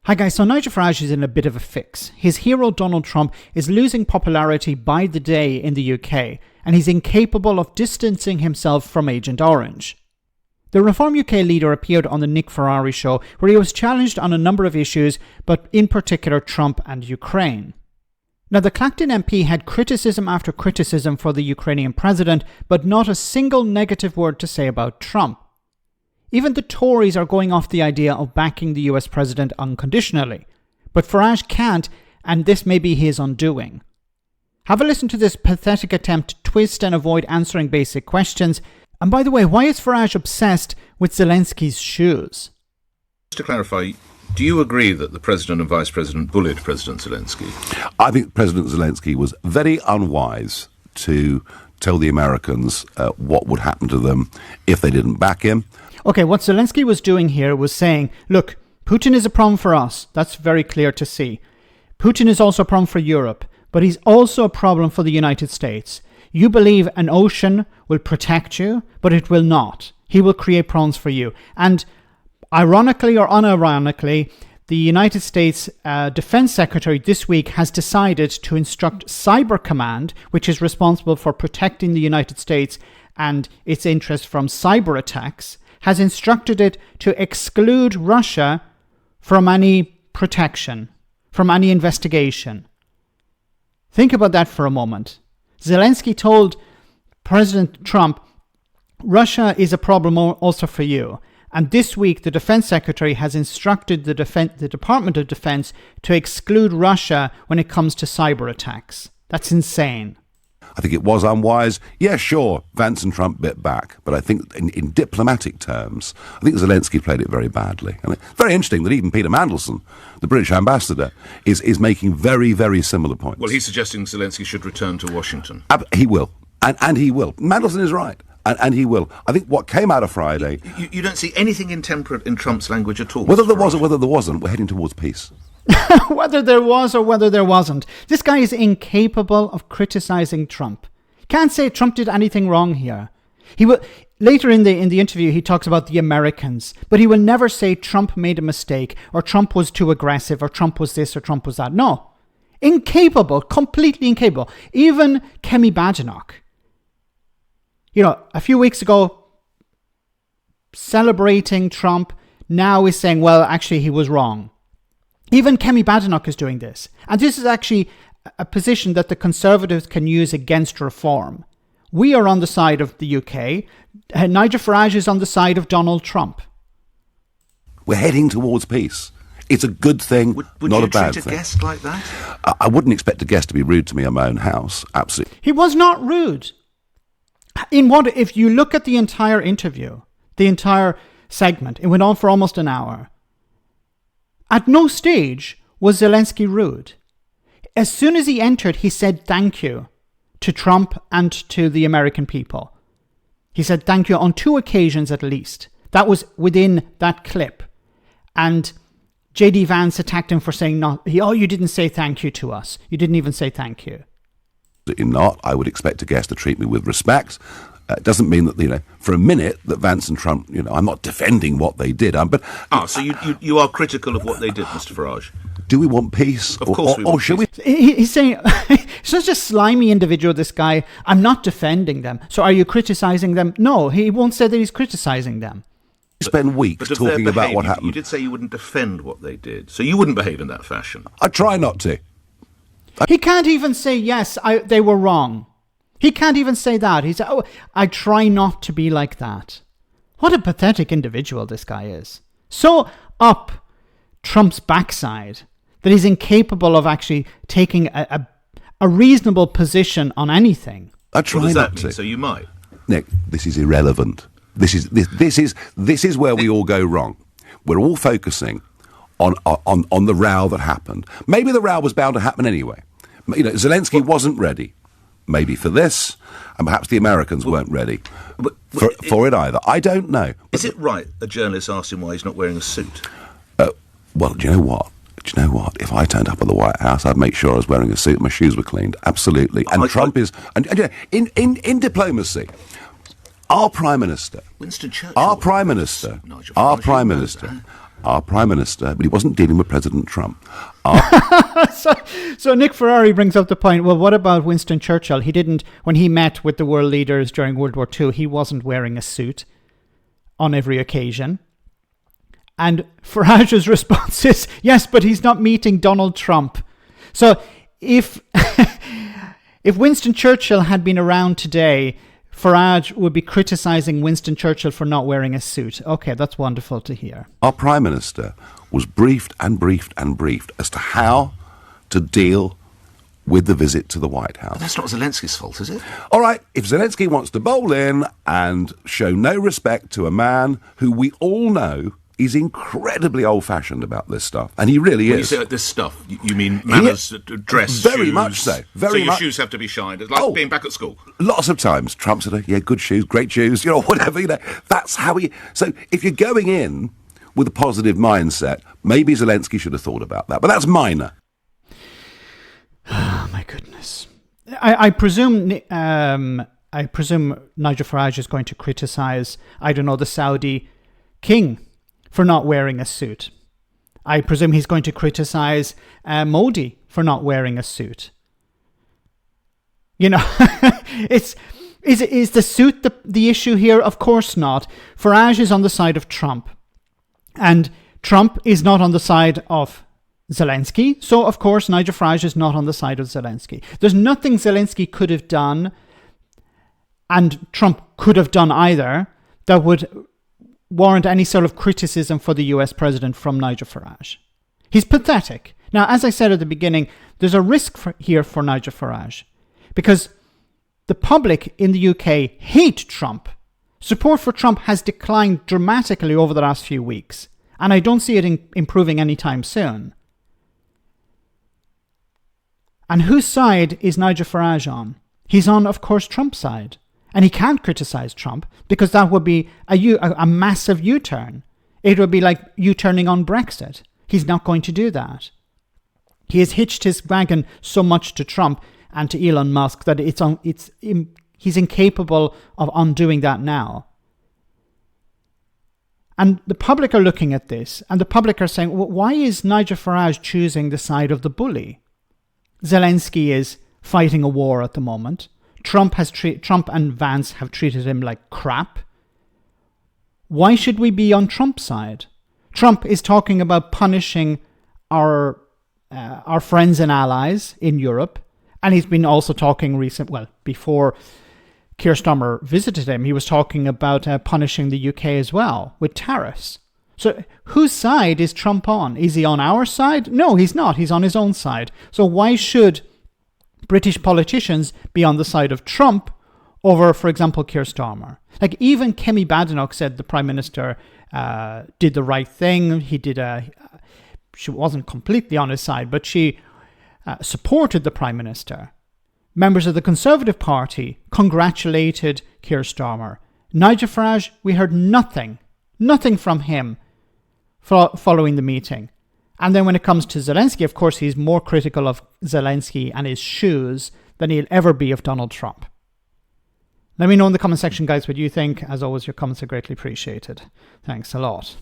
Hi guys, so Nigel Farage is in a bit of a fix. His hero Donald Trump is losing popularity by the day in the UK, and he's incapable of distancing himself from Agent Orange. The Reform UK leader appeared on the Nick Ferrari show, where he was challenged on a number of issues, but in particular Trump and Ukraine. Now, the Clacton MP had criticism after criticism for the Ukrainian president, but not a single negative word to say about Trump. Even the Tories are going off the idea of backing the US president unconditionally. But Farage can't, and this may be his undoing. Have a listen to this pathetic attempt to twist and avoid answering basic questions. And by the way, why is Farage obsessed with Zelensky's shoes? Just to clarify, do you agree that the President and Vice President bullied President Zelensky? I think President Zelensky was very unwise to tell the Americans what would happen to them if they didn't back him. Okay, what Zelensky was doing here was saying, look, Putin is a problem for us. That's very clear to see. Putin is also a problem for Europe, but he's also a problem for the United States. You believe an ocean will protect you, but it will not. He will create problems for you. And ironically or unironically, the United States Defense Secretary this week has decided to instruct Cyber Command, which is responsible for protecting the United States and its interests from cyber attacks, has instructed it to exclude Russia from any protection, from any investigation. Think about that for a moment. Zelensky told President Trump, Russia is a problem also for you. And this week, the Defense Secretary has instructed the Department of Defense to exclude Russia when it comes to cyber attacks. That's insane. I think it was unwise. Yeah, sure, Vance and Trump bit back. But I think in diplomatic terms, I think Zelensky played it very badly. And it's very interesting that even Peter Mandelson, the British ambassador, is making very, very similar points. Well, he's suggesting Zelensky should return to Washington. He will. And he will. Mandelson is right. And he will. I think what came out of Friday... You don't see anything intemperate in Trump's language at all? Whether there was or whether there wasn't, we're heading towards peace. Whether there was or whether there wasn't. This guy is incapable of criticizing Trump. Can't say Trump did anything wrong here. He will later in the interview he talks about the Americans, but he will never say Trump made a mistake or Trump was too aggressive or Trump was this or Trump was that. No. Incapable, completely incapable. Even Kemi Badenoch, a few weeks ago celebrating Trump, now is saying, well, actually he was wrong. Even Kemi Badenoch is doing this. And this is actually a position that the Conservatives can use against reform. We are on the side of the UK. Nigel Farage is on the side of Donald Trump. We're heading towards peace. It's a good thing, would not a bad thing. Would you treat a guest like that? I wouldn't expect a guest to be rude to me in my own house. Absolutely. He was not rude. If you look at the entire interview, the entire segment, it went on for almost an hour. At no stage was Zelensky rude. As soon as he entered, he said thank you to Trump and to the American people. He said thank you on 2 occasions at least. That was within that clip. And J.D. Vance attacked him for saying, you didn't say thank you to us. You didn't even say thank you. Not. I would expect a guest to treat me with respect. It doesn't mean that, for a minute that Vance and Trump, I'm not defending what they did. So you are critical of what they did, Mr. Farage? Do we want peace? Of course we want or should peace. He's saying, such a slimy individual, this guy. I'm not defending them. So are you criticizing them? No, he won't say that he's criticizing them. Spend weeks talking about what happened. You did say you wouldn't defend what they did. So you wouldn't behave in that fashion. I try not to. He can't even say, yes, they were wrong. He can't even say that. He said, I try not to be like that. What a pathetic individual this guy is. So up Trump's backside that he's incapable of actually taking a reasonable position on anything. I try not to. So you might. Nick, this is irrelevant. This is where we all go wrong. We're all focusing on the row that happened. Maybe the row was bound to happen anyway. Zelensky wasn't ready. Maybe for this, and perhaps the Americans weren't ready for it either. I don't know. Is it right a journalist asked him why he's not wearing a suit? Well, do you know what? If I turned up at the White House, I'd make sure I was wearing a suit, my shoes were cleaned. Absolutely. And Trump is... And in diplomacy, our Prime Minister... Winston Churchill... Our Prime Minister... our Prime Minister, but he wasn't dealing with President Trump. So Nick Ferrari brings up the point, well, what about Winston Churchill? He didn't, when he met with the world leaders during World War II, he wasn't wearing a suit on every occasion. And Farage's response is, yes, but he's not meeting Donald Trump. So if Winston Churchill had been around today, Farage would be criticising Winston Churchill for not wearing a suit. Okay, that's wonderful to hear. Our Prime Minister was briefed and briefed and briefed as to how to deal with the visit to the White House. But that's not Zelensky's fault, is it? All right, if Zelensky wants to bowl in and show no respect to a man who we all know is incredibly old-fashioned about this stuff, and he really When is. you say this stuff, you mean manners, dress, very shoes? much so. So your shoes have to be shined. It's like being back at school. Lots of times, Trump said, yeah, good shoes, great shoes, whatever, That's how he... So if you're going in with a positive mindset, maybe Zelensky should have thought about that, but that's minor. Oh, my goodness. I presume Nigel Farage is going to criticise, I don't know, the Saudi king for not wearing a suit. I presume he's going to criticise Modi for not wearing a suit. Is the suit the issue here? Of course not. Farage is on the side of Trump. And Trump is not on the side of Zelensky. So, of course, Nigel Farage is not on the side of Zelensky. There's nothing Zelensky could have done, and Trump could have done either, that would warrant any sort of criticism for the US president from Nigel Farage. He's pathetic. Now, as I said at the beginning, there's a risk here for Nigel Farage because the public in the UK hate Trump. Support for Trump has declined dramatically over the last few weeks, and I don't see it improving anytime soon. And whose side is Nigel Farage on? He's on, of course, Trump's side. And he can't criticize Trump because that would be a massive U-turn. It would be like U-turning on Brexit. He's not going to do that. He has hitched his wagon so much to Trump and to Elon Musk that he's incapable of undoing that now. And the public are looking at this, and the public are saying, well, why is Nigel Farage choosing the side of the bully? Zelensky is fighting a war at the moment. Trump and Vance have treated him like crap. Why should we be on Trump's side? Trump is talking about punishing our friends and allies in Europe, and he's been also talking before Keir Starmer visited him, he was talking about punishing the UK as well with tariffs. So whose side is Trump on? Is he on our side? No, he's not. He's on his own side. So why should British politicians be on the side of Trump over, for example, Keir Starmer? Like even Kemi Badenoch said the Prime Minister did the right thing. She wasn't completely on his side, but she supported the Prime Minister. Members of the Conservative Party congratulated Keir Starmer. Nigel Farage, we heard nothing from him following the meeting. And then when it comes to Zelensky, of course, he's more critical of Zelensky and his shoes than he'll ever be of Donald Trump. Let me know in the comment section, guys, what you think. As always, your comments are greatly appreciated. Thanks a lot.